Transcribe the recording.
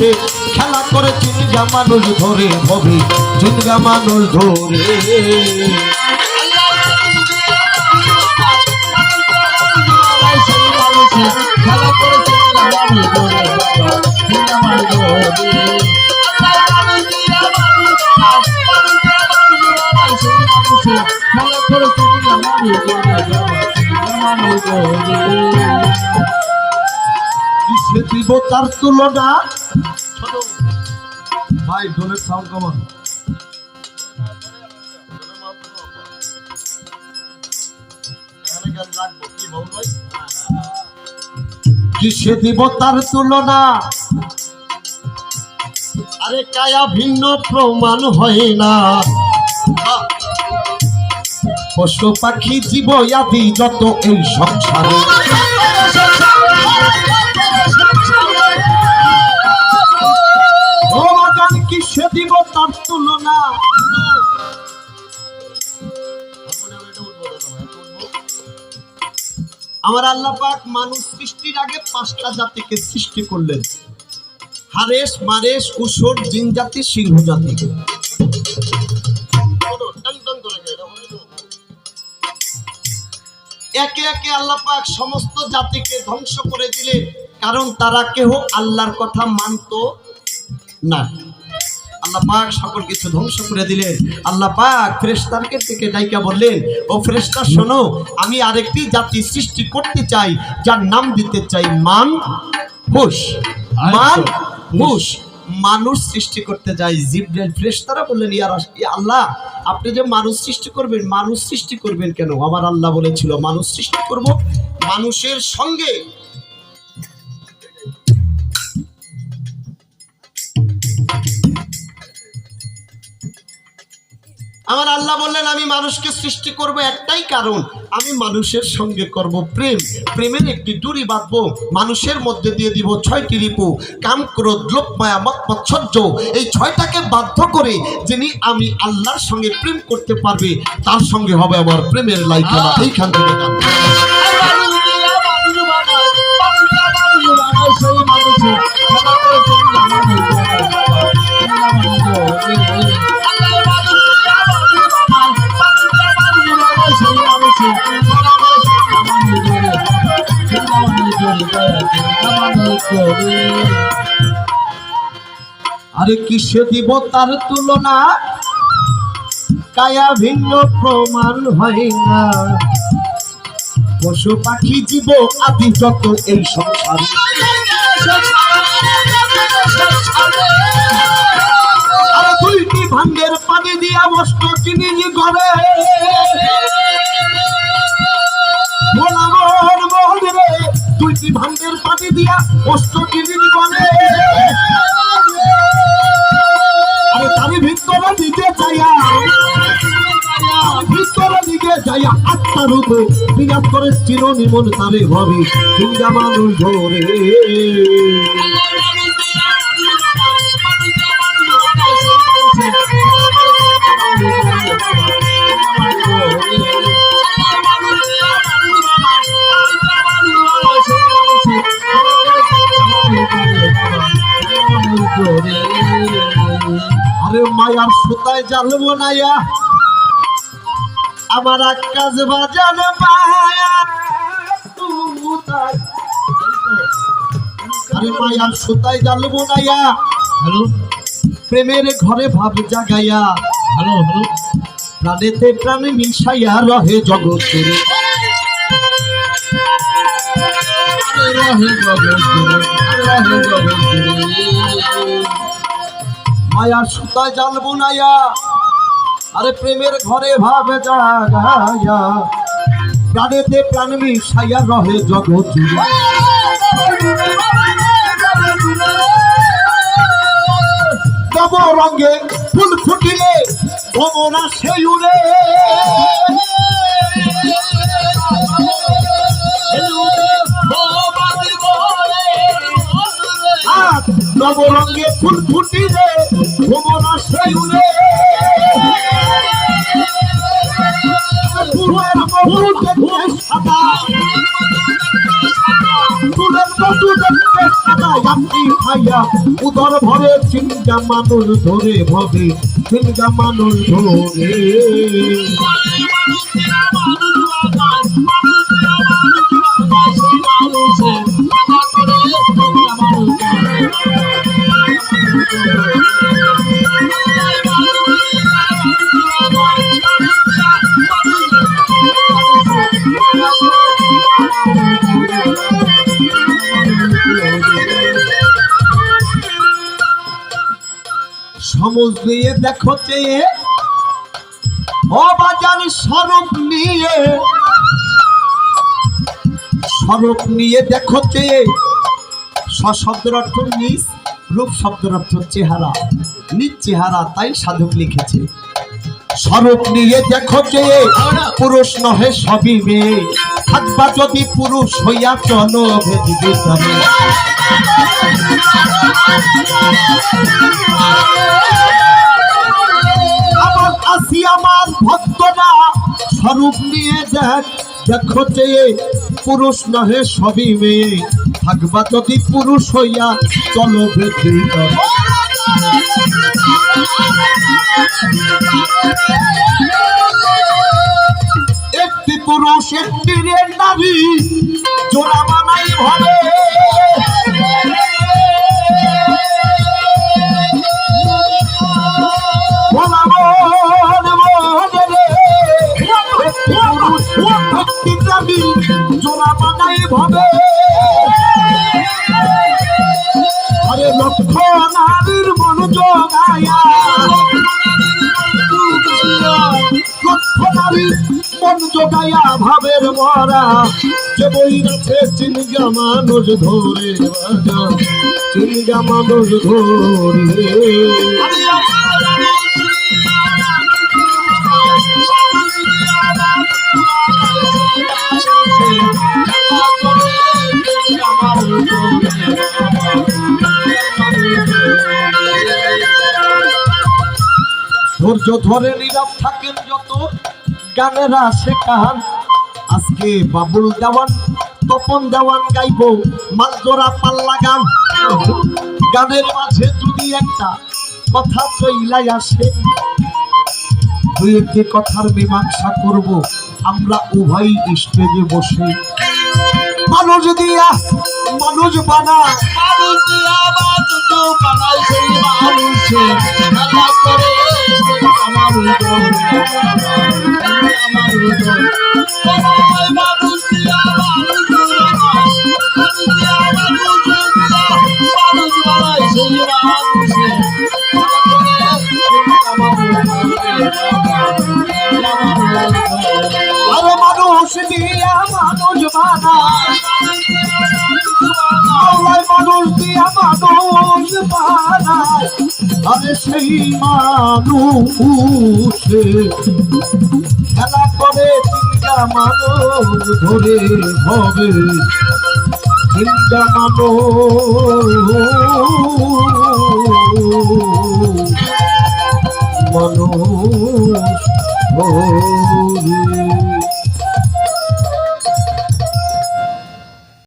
মানুষে খেলা করে চিনগা মানুষ ধরে ভবে চিনগা মানুষ ধরে খেলা করে চিনগা মানুষ ধরে চিনগা মানুষ ধরে দিব তার তুলনা ভাই ডোনের সাউন্ড কমান কিসে দিব তার তুলনা আরে কায়া ভিন্ন প্রমাণ হয় না পশু পাখি জীব আদি যত এই সংসারে কিসে দিব তার তুলনা আমার আল্লাহ পাক মানুষ সৃষ্টির আগে 5টা জাতিকে সৃষ্টি করলেন হারেস মারেস উসর জিন জাতি সিংহ জাতি একে একে আল্লাহ পাক সমস্ত জাতিকে ধ্বংস করে দিলেন কারণ তারা কেউ আল্লাহর কথা মানত না আল্লাহ পাক সকল কিছু ধ্বংস করে দিলেন আল্লাহ পাক ফেরেশতাকে থেকে ডাইকা বললেন ও ফেরেশতা শোনো আমি আরেকটি জাতি সৃষ্টি করতে চাই যার নাম দিতে চাই মানুষ মানুষ সৃষ্টি করতে যাই জিবরাইল ফেরেশতারা বললেন ইয়া আল্লাহ আপনি যে মানুষ সৃষ্টি করবেন কেন আমার আল্লাহ বলেছিল মানুষ সৃষ্টি করব মানুষের সঙ্গে আমার আল্লাহ বললেন আমি মানুষকে সৃষ্টি করব একটাই কারণ আমি মানুষের সঙ্গে করব প্রেম প্রেমের একটি ডুরি বাঁধবো মানুষের মধ্যে দিয়ে দিব 6টি রিপু কাম ক্রোধ লোভ মায়া মদ মাৎসর্য এই 6টাকে বাধ্য করে যিনি আমি আল্লাহর সঙ্গে প্রেম করতে পারবে তার সঙ্গে হবে আমার প্রেমের লাইকানা এইখান থেকে আরে কিসে দিব তার তুলনা কায়া ভিন্ন প্রমাণ হয় না পশু পাখি জীব আদি যত এই সংসারে আরে 2টি ভাঙ্গের পানি দিয়া বস্তু জিনিস করে দুইটি ভাঙ্গের পানি দিয়া কষ্ট জিনিস করে আরে তারই ভিতরে নিজে যাইয়া আত্মার রূপে বিরাট করে চিরনিমন তারে ভাবে চিন্তা মানুষ ধরে আরে মায়ার সুতায় জাল বানাইয়া আমার আকাশ বাজান মায়া আরে মায়ার সুতায় জাল বানাইয়া হ্যালো প্রেমের ঘরে ভাব জাগাইয়া হ্যালো প্রাণেতে প্রাণে মিশাইয়া রহে জগৎ মায়ার সুতায় জাল বুনাইয়া আরে প্রেমের ঘরে ভাবে জাগাইয়া প্রাণেতে প্রাণ মিশাইয়া রহে জগৎ নব রঙে ফুল ফুটিলে ভ্রমণা সেই উড়ে নবরঙ্গে ফুল ফুটিলে ভ্রমণা সেই উড়ে ফুলের কচু দেখতে সাদা আপনি খাইয়া উদর ভরে চিনগা মানুষ ধরে ভবে চিনগা মানুষ ধরে সমজ নিয়ে দেখো চেয়ে অবাজান স্বরূপ নিয়ে দেখো চেয়ে শব্দের অর্থ নিজ, রূপ শব্দের অর্থ চেহারা, নিজ চেহারা, তাই সাধক লিখেছে। স্বরূপ নিয়ে দেখো চেয়ে পুরুষ নহে সবই মেয়ে, থাকবা যদি পুরুষ হইয়া চলো ভেদ ভিতরে। আমার আসি আমার ভক্তরা স্বরূপ নিয়ে দেখো চেয়ে পুরুষ নহে সবই মেয়ে, থাকবা যদি পুরুষ হইয়া চলো ভেদ ভিতরে। একটি পুরুষ একটি নারী জোড়া বানাই ভাবে, জোড়া বানাই ভাবে। আরে লক্ষ নারীর মন জোগায়া, লক্ষ নারীর মন জোগায়া ভাবের মরা, যে বই আছে চিনগা মানুষ ধরে বাজা, চিনগা মানুষ ধরে। ধৈর্য ধরে নীরব থাকেন যত গানের আসে কান। আজকে বাবুল দেওয়ান তপন দেওয়ান গাইব মালজোড়া পাল্লা গান। গানের মাঝে যদি একটা কথা চইলাই আসে, দুই একটি কথার মীমাংসা করব আমরা উভয় স্টেজে বসে। মানুষ দিয়া মানুষ বানা, মানুষ দিয়া মানুষ বানাই, সেই মানুষে খেলা করে আমার মানুষ দিয়া মানুষ বানাই, সেই মানুষে আরে মানুষ দিয়া মানুষ বানায়, মানুষ দিয়া মানুষ বানায়। আরে সেই মানুষে খেলা করে চিন্তা মানুষ ধরে হবে, চিন্তা মানুষ